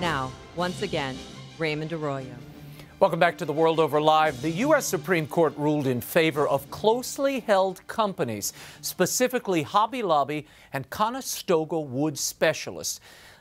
Now, once again, Raymond Arroyo. Welcome back to The World Over Live. The U.S. Supreme Court ruled in favor of closely held companies, specifically Hobby Lobby and Conestoga Wood Specialists.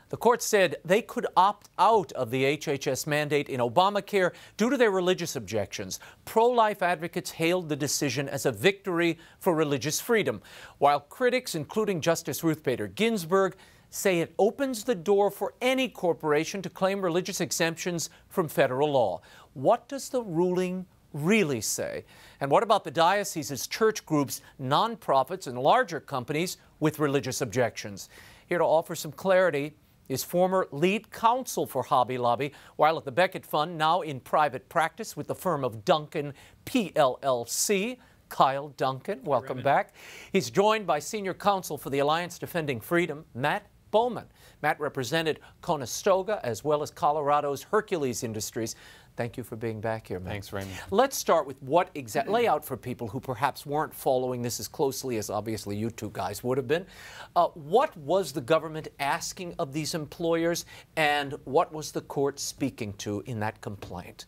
The court said they could opt out of the HHS mandate in Obamacare due to their religious objections. Pro-life advocates hailed the decision as a victory for religious freedom, while critics, including Justice Ruth Bader Ginsburg, say it opens the door for any corporation to claim religious exemptions from federal law. What does the ruling really say? And what about the dioceses, church groups, nonprofits, and larger companies with religious objections? Here to offer some clarity is former lead counsel for Hobby Lobby, while at the Becket Fund, now in private practice with the firm of DUNCAN PLLC, Kyle Duncan. Welcome back. He's joined by senior counsel for the Alliance Defending Freedom, MATT BOWMAN. Matt represented Conestoga as well as Colorado's Hercules Industries. Thank you for being back here, Matt. Thanks, Raymond. Let's start with what lay out for people who perhaps weren't following this as closely as obviously you two guys would have been. What was the government asking of these employers, and what was the court speaking to in that complaint?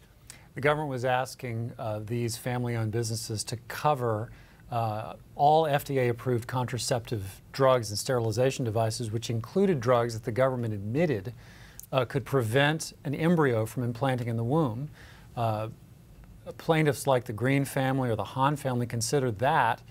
The government was asking these family-owned businesses to cover all FDA-approved contraceptive drugs and sterilization devices, which included drugs that the government admitted could prevent an embryo from implanting in the womb. Plaintiffs like the Green family or the Hahn family considered that,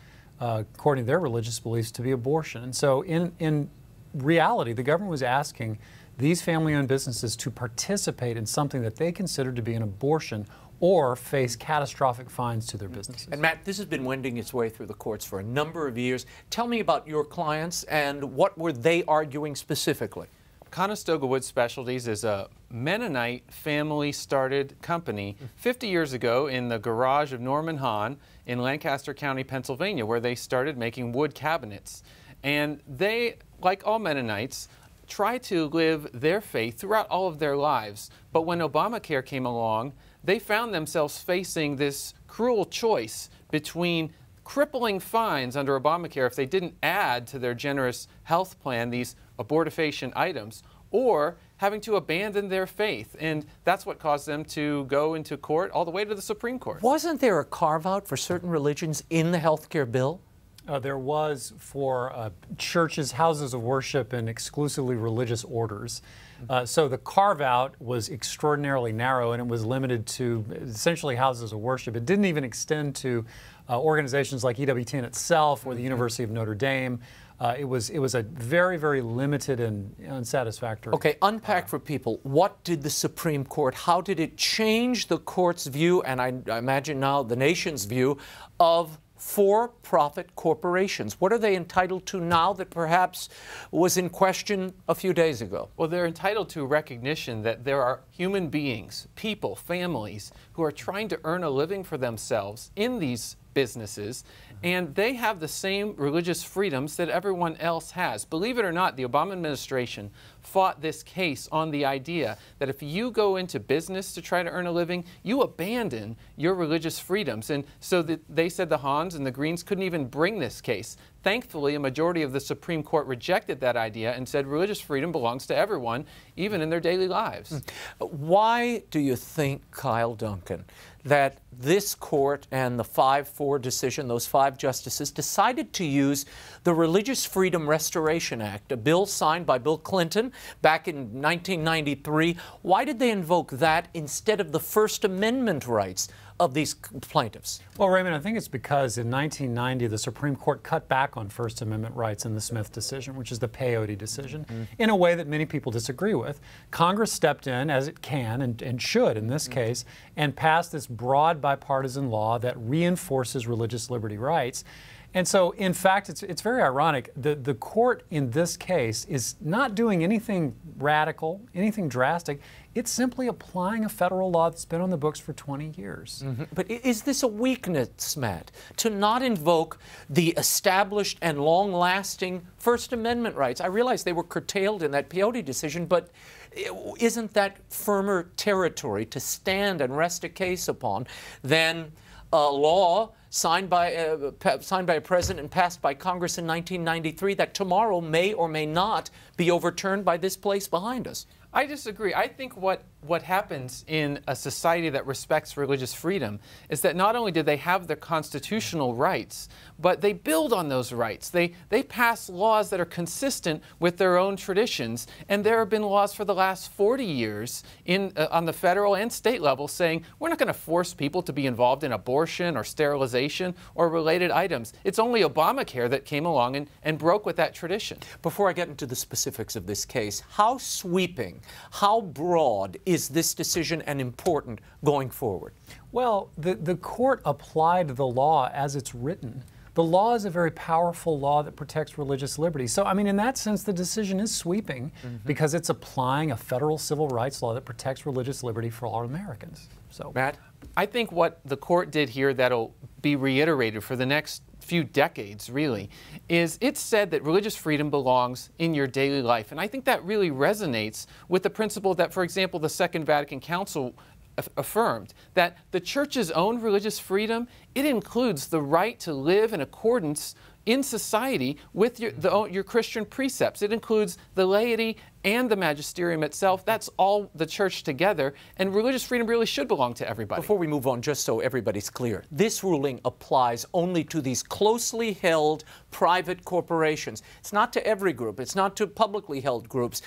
according to their religious beliefs, to be abortion. And so in reality, the government was asking these family-owned businesses to participate in something that they considered to be an abortion or face catastrophic fines to their businesses. And Matt, this has been wending its way through the courts for a number of years. Tell me about your clients and what were they arguing specifically? Conestoga Wood Specialties is a Mennonite family-started company 50 years ago in the garage of Norman Hahn in Lancaster County, Pennsylvania, where they started making wood cabinets. And they, like all Mennonites, try to live their faith throughout all of their lives. But when Obamacare came along, they found themselves facing this cruel choice between crippling fines under Obamacare if they didn't add to their generous health plan these abortifacient items, or having to abandon their faith. And that's what caused them to go into court all the way to the Supreme Court. Wasn't there a carve-out for certain religions in the health care bill? There was for churches, houses of worship, and exclusively religious orders. So the carve-out was extraordinarily narrow, and it was limited to essentially houses of worship. It didn't even extend to organizations like EWTN itself or the University of Notre Dame. It was a very, very limited and unsatisfactory. Okay, unpack for people. What did the Supreme Court, how did it change the court's view, and I imagine now the nation's view, of for-profit corporations? What are they entitled to now that perhaps was in question a few days ago? Well, they're entitled to recognition that there are human beings, people, families, who are trying to earn a living for themselves in these businesses, and they have the same religious freedoms that everyone else has. Believe it or not, the Obama administration fought this case on the idea that if you go into business to try to earn a living, you abandon your religious freedoms. And so they said the Hahns and the Greens couldn't even bring this case. Thankfully, a majority of the Supreme Court rejected that idea and said religious freedom belongs to everyone, even in their daily lives. Why do you think, Kyle Duncan, that this court and the 5-4 decision, those 5 justices, decided to use the Religious Freedom Restoration Act, a bill signed by Bill Clinton back in 1993? Why did they invoke that instead of the First Amendment rights of these plaintiffs? Well, Raymond, I think it's because in 1990 the Supreme Court cut back on First Amendment rights in the Smith decision, which is the peyote decision, in a way that many people disagree with. Congress stepped in, as it can and should in this case, and passed this broad bipartisan law that reinforces religious liberty rights. And so, in fact, it's very ironic. The court in this case is not doing anything radical, anything drastic. It's simply applying a federal law that's been on the books for 20 years. But is this a weakness, Matt, to not invoke the established and long-lasting First Amendment rights? I realize they were curtailed in that peyote decision, but isn't that firmer territory to stand and rest a case upon than a law signed by a president and passed by Congress in 1993 that tomorrow may or may not be overturned by this place behind us? I disagree. I think what happens in a society that respects religious freedom is that not only do they have their constitutional rights, but they build on those rights. They pass laws that are consistent with their own traditions, and there have been laws for the last 40 years on the federal and state level saying we're not going to force people to be involved in abortion or sterilization or related items. It's only Obamacare that came along and broke with that tradition. Before I get into the specifics of this case, how sweeping, how broad is this decision and important going forward? Well, the court applied the law as it's written. The law is a very powerful law that protects religious liberty. So, I mean, in that sense, the decision is sweeping because it's applying a federal civil rights law that protects religious liberty for all Americans. So, Matt? I think what the court did here that'll be reiterated for the next few decades, really, is it said that religious freedom belongs in your daily life. And I think that really resonates with the principle that, for example, the Second Vatican Council affirmed, that the Church's own religious freedom, it includes the right to live in accordance in society with your Christian precepts. It includes the laity and the magisterium itself. That's all the Church together, and religious freedom really should belong to everybody. Before we move on, just so everybody's clear, this ruling applies only to these closely held private corporations. It's not to every group. It's not to publicly held groups.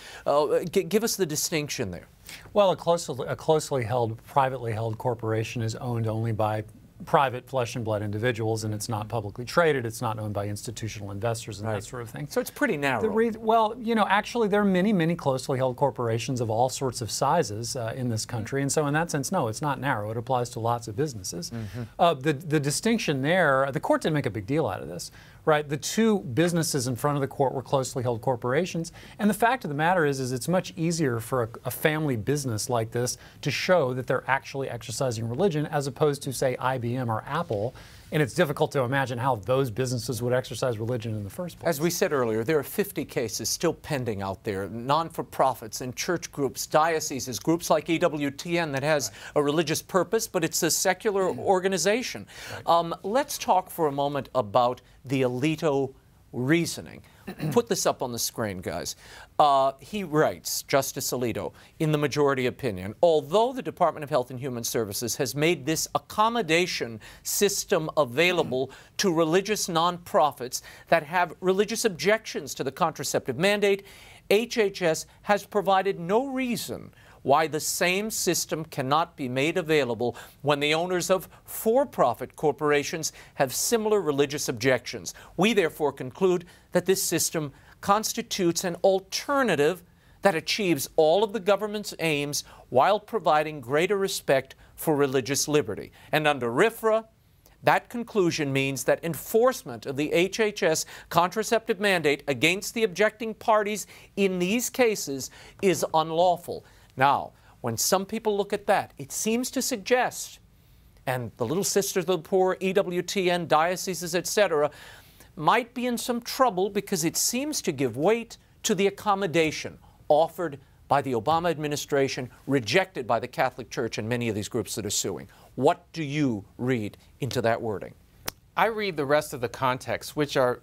Give us the distinction there. Well, a closely held, privately held corporation is owned only by private flesh and blood individuals, and it's not publicly traded, it's not owned by institutional investors and that sort of thing. So it's pretty narrow. Well, you know, actually there are many closely held corporations of all sorts of sizes in this country, and so in that sense, no, it's not narrow. It applies to lots of businesses. The distinction there, the court didn't make a big deal out of this, right? The two businesses in front of the court were closely held corporations, and the fact of the matter is it's much easier for a family business like this to show that they're actually exercising religion as opposed to, say, IBM or Apple, and it's difficult to imagine how those businesses would exercise religion in the first place. As we said earlier, there are 50 cases still pending out there, non-for-profits and church groups, dioceses, groups like EWTN that has a religious purpose, but it's a secular organization. Let's talk for a moment about the Alito reasoning. Put this up on the screen, guys. He writes, Justice Alito, in the majority opinion, although the Department of Health and Human Services has made this accommodation system available to religious nonprofits that have religious objections to the contraceptive mandate, HHS has provided no reason why the same system cannot be made available when the owners of for-profit corporations have similar religious objections. We therefore conclude that this system constitutes an alternative that achieves all of the government's aims while providing greater respect for religious liberty. And under RFRA, that conclusion means that enforcement of the HHS contraceptive mandate against the objecting parties in these cases is unlawful. Now, when some people look at that, it seems to suggest, and the Little Sisters of the Poor, EWTN, dioceses, etc., might be in some trouble because it seems to give weight to the accommodation offered by the Obama administration, rejected by the Catholic Church and many of these groups that are suing. What do you read into that wording? I read the rest of the context, which are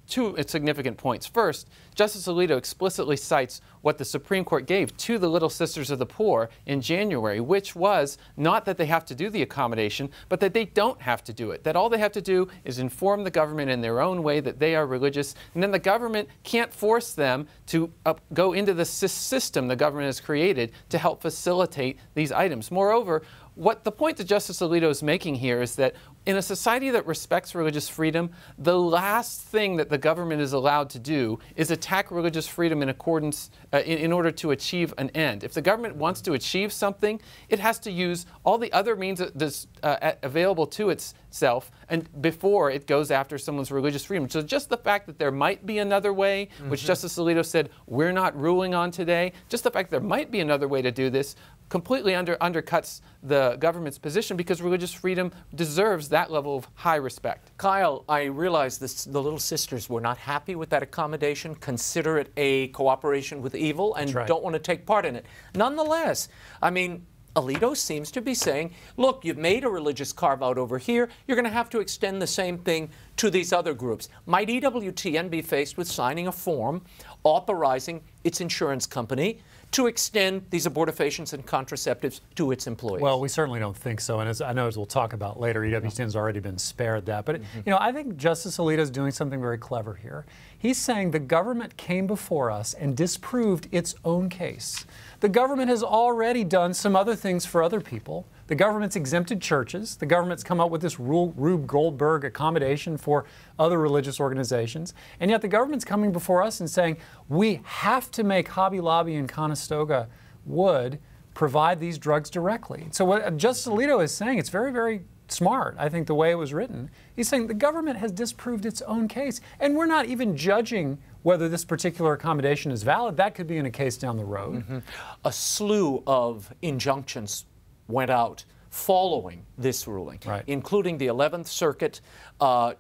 two significant points. First, Justice Alito explicitly cites what the Supreme Court gave to the Little Sisters of the Poor in January, which was not that they have to do the accommodation, but that they don't have to do it. That all they have to do is inform the government in their own way that they are religious, and then the government can't force them to go into the system the government has created to help facilitate these items. Moreover, what the point that Justice Alito is making here is that in a society that respects religious freedom, the last thing that the government is allowed to do is attack religious freedom in accordance, in order to achieve an end. If the government wants to achieve something, it has to use all the other means that's available to itself and before it goes after someone's religious freedom. So just the fact that there might be another way, which Justice Alito said we're not ruling on today, just the fact that there might be another way to do this completely undercuts the government's position because religious freedom deserves that level of high respect. Kyle, I realize the Little Sisters were not happy with that accommodation, consider it a cooperation with evil, and don't want to take part in it. Nonetheless, I mean, Alito seems to be saying, look, you've made a religious carve-out over here, you're going to have to extend the same thing to these other groups. Might EWTN be faced with signing a form authorizing its insurance company to extend these abortifacients and contraceptives to its employees? Well, we certainly don't think so, and I know as we'll talk about later, EWTN's already been spared that. But you know, I think Justice Alito is doing something very clever here. He's saying the government came before us and disproved its own case. The government has already done some other things for other people. The government's exempted churches. The government's come up with this Rube Goldberg accommodation for other religious organizations. And yet the government's coming before us and saying, we have to make Hobby Lobby and Conestoga Wood provide these drugs directly. So what Justice Alito is saying, it's very, very smart, I think, the way it was written. He's saying the government has disproved its own case. And we're not even judging whether this particular accommodation is valid. That could be in a case down the road. A slew of injunctions went out following this ruling, including the 11th Circuit,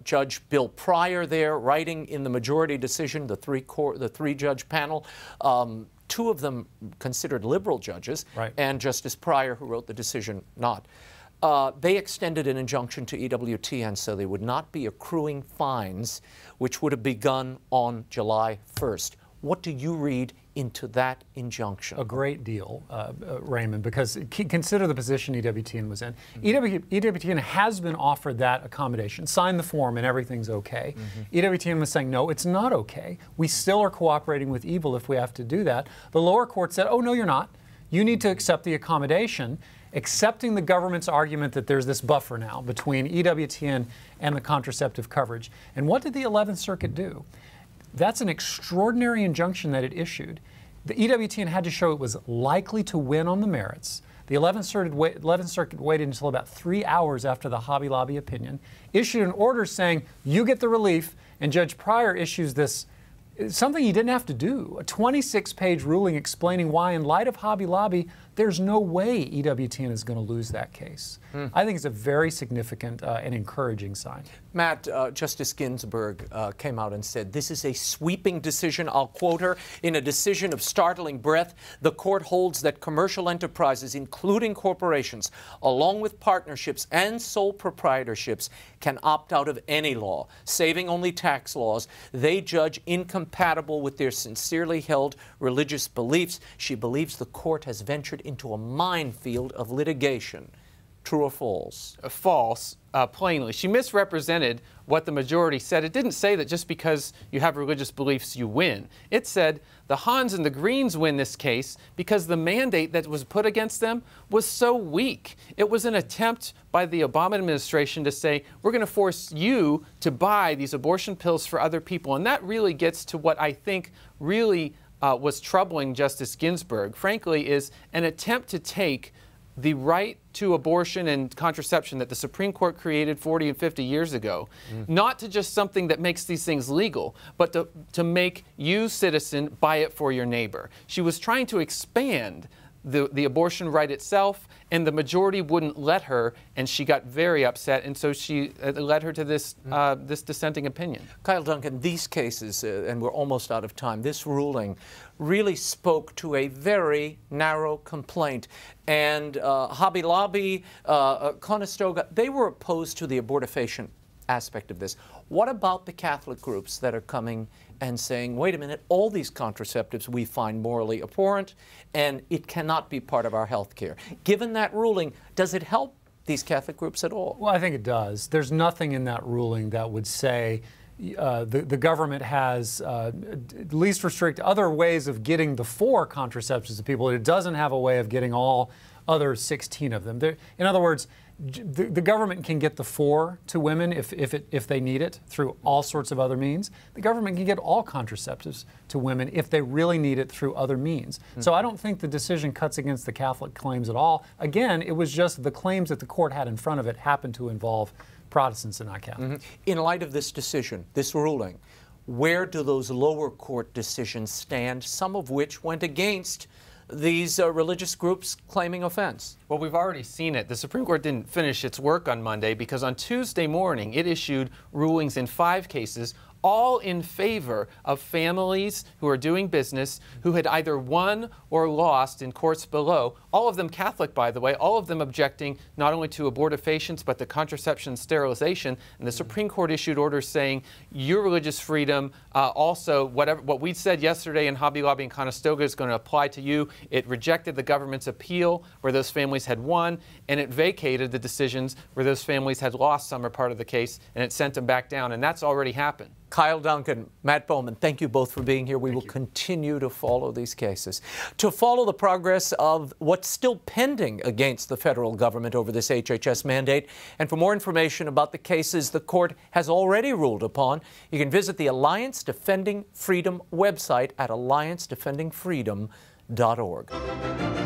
Judge Bill Pryor there writing in the majority decision, the three-judge panel. Two of them considered liberal judges, and Justice Pryor, who wrote the decision, not. They extended an injunction to EWTN so they would not be accruing fines, which would have begun on July 1st. What do you read into that injunction? A great deal, Raymond, because consider the position EWTN was in. EWTN has been offered that accommodation, signed the form and everything's okay. EWTN was saying, no, it's not okay. We still are cooperating with evil if we have to do that. The lower court said, oh, no, you're not. You need to accept the accommodation, accepting the government's argument that there's this buffer now between EWTN and the contraceptive coverage. And what did the 11th Circuit do? That's an extraordinary injunction that it issued. The EWTN had to show it was likely to win on the merits. The 11th Circuit waited until about 3 hours after the Hobby Lobby opinion, issued an order saying, you get the relief, and Judge Pryor issues this, something he didn't have to do, a 26-page ruling explaining why, in light of Hobby Lobby, there's no way EWTN is going to lose that case. I think it's a very significant and encouraging sign. Matt, Justice Ginsburg came out and said, this is a sweeping decision. I'll quote her, in a decision of startling breadth, the court holds that commercial enterprises, including corporations, along with partnerships and sole proprietorships, can opt out of any law, saving only tax laws they judge incompatible with their sincerely held religious beliefs. She believes the court has ventured into a minefield of litigation. True or false? False, plainly. She misrepresented what the majority said. It didn't say that just because you have religious beliefs, you win. It said the Hans and the Greens win this case because the mandate that was put against them was so weak. It was an attempt by the Obama administration to say, we're going to force you to buy these abortion pills for other people. And that really gets to what I think really was troubling Justice Ginsburg, frankly, is an attempt to take the right to abortion and contraception that the Supreme Court created 40 and 50 years ago, not to just something that makes these things legal, but to make you, citizen, buy it for your neighbor. She was trying to expand the abortion right itself, and the majority wouldn't let her, and she got very upset, and so she led her to this, this dissenting opinion. Kyle Duncan, these cases, and we're almost out of time, this ruling really spoke to a very narrow complaint. And Hobby Lobby, Conestoga, they were opposed to the abortifacient aspect of this. What about the Catholic groups that are coming and saying, wait a minute, all these contraceptives we find morally abhorrent and it cannot be part of our health care? Given that ruling, does it help these Catholic groups at all? Well, I think it does. There's nothing in that ruling that would say the government has at least restrict other ways of getting the 4 contraceptives to people. It doesn't have a way of getting all other 16 of them. In other words, the government can get the 4 to women if they need it through all sorts of other means. The government can get all contraceptives to women if they really need it through other means. So I don't think the decision cuts against the Catholic claims at all. Again, it was just the claims that the court had in front of it happened to involve Protestants and not Catholics. In light of this decision, this ruling, where do those lower court decisions stand, some of which went against these religious groups claiming offense? Well, we've already seen it. The Supreme Court didn't finish its work on Monday because on Tuesday morning it issued rulings in 5 cases, all in favor of families who are doing business who had either won or lost in courts below, all of them Catholic, by the way, all of them objecting not only to abortifacients but to contraception and sterilization. And the Supreme Court issued orders saying your religious freedom, also what we said yesterday in Hobby Lobby and Conestoga is going to apply to you. It rejected the government's appeal where those families had won, and it vacated the decisions where those families had lost some or part of the case, and it sent them back down, and that's already happened. Kyle Duncan, Matt Bowman, thank you both for being here. We will continue to follow these cases. To follow the progress of what's still pending against the federal government over this HHS mandate, and for more information about the cases the court has already ruled upon, you can visit the Alliance Defending Freedom website at alliancedefendingfreedom.org.